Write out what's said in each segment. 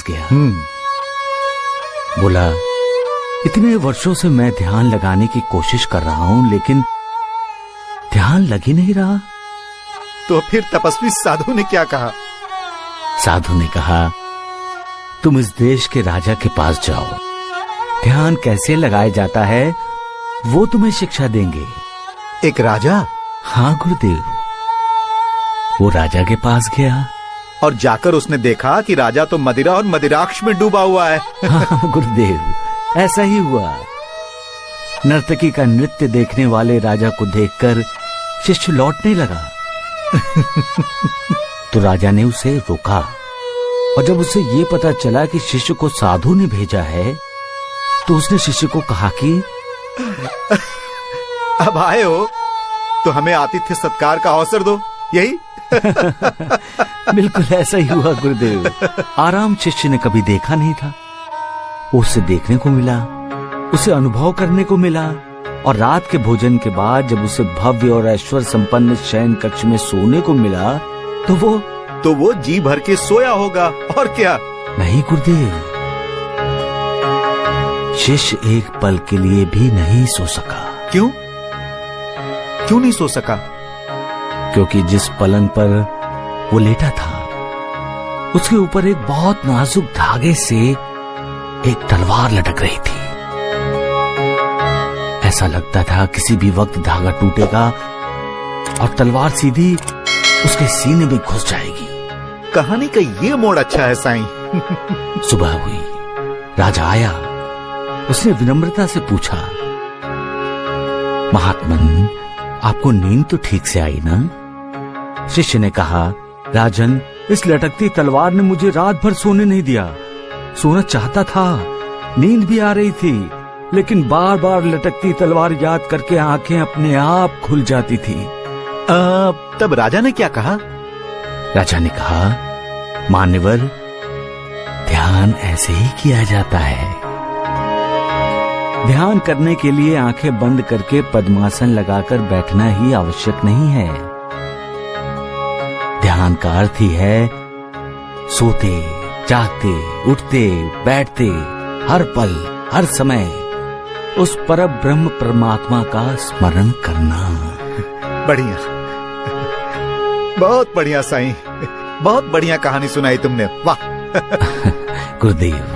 गया। बोला, इतने वर्षों से मैं ध्यान लगाने की कोशिश कर रहा हूं, लेकिन ध्यान लग ही नहीं रहा। तो फिर तपस्वी साधु ने क्या कहा? साधु ने कहा, तुम इस देश के राजा के पास जाओ, ध्यान कैसे लगाया जाता है वो तुम्हें शिक्षा देंगे। एक राजा? हाँ गुरुदेव। वो राजा के पास गया और जाकर उसने देखा कि राजा तो मदिरा और मदिराक्ष में डूबा हुआ है। हाँ गुरुदेव, ऐसा ही हुआ। नर्तकी का नृत्य देखने वाले राजा को देखकर शिष्य लौटने लगा। तो राजा ने उसे रोका, और जब उसे ये पता चला कि शिष्य को साधु ने भेजा है, तो उसने शिष्य को कहा कि अब आए हो तो हमें आतिथ्य सत्कार का अवसर दो, यही? बिल्कुल ऐसा ही हुआ गुरुदेव। आराम शिष्य ने कभी देखा नहीं था, उसे देखने को मिला, उसे अनुभव करने को मिला। और रात के भोजन के बाद जब उसे भव्य और ऐश्वर्य संपन्न शयन कक्ष में सोने को मिला, तो वो जी भर के सोया होगा, और क्या? नहीं गुरुदेव, शिष्य एक पल के लिए भी नहीं सो सका। क्यों नहीं सो सका? क्योंकि जिस पलंग पर वो लेटा था, उसके ऊपर एक बहुत नाजुक धागे से एक तलवार लटक रही थी। ऐसा लगता था किसी भी वक्त धागा टूटेगा और तलवार सीधी उसके सीने में घुस जाएगी। कहानी का ये मोड़ अच्छा है साईं। सुबह हुई, राजा आया। उसने विनम्रता से पूछा, महात्मन, आपको नींद तो ठीक से आई ना? शिष्य ने कहा, राजन, इस लटकती तलवार ने मुझे रात भर सोने नहीं दिया। सोना चाहता था, नींद भी आ रही थी, लेकिन बार बार लटकती तलवार याद करके आंखें अपने आप खुल जाती थी। तब राजा ने क्या कहा? राजा ने कहा, मान्यवर, ध्यान ऐसे ही किया जाता है। ध्यान करने के लिए आंखें बंद करके पद्मासन लगाकर बैठना ही आवश्यक नहीं है। ध्यान का अर्थ ही है सोते, जागते, उठते, बैठते, हर पल, हर समय उस परम ब्रह्म परमात्मा का स्मरण करना। बढ़िया, बहुत बढ़िया साईं, बहुत बढ़िया कहानी सुनाई तुमने, वाह। गुरुदेव,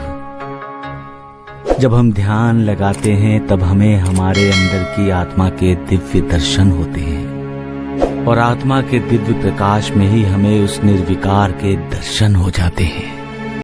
जब हम ध्यान लगाते हैं तब हमें हमारे अंदर की आत्मा के दिव्य दर्शन होते हैं, और आत्मा के दिव्य प्रकाश में ही हमें उस निर्विकार के दर्शन हो जाते हैं।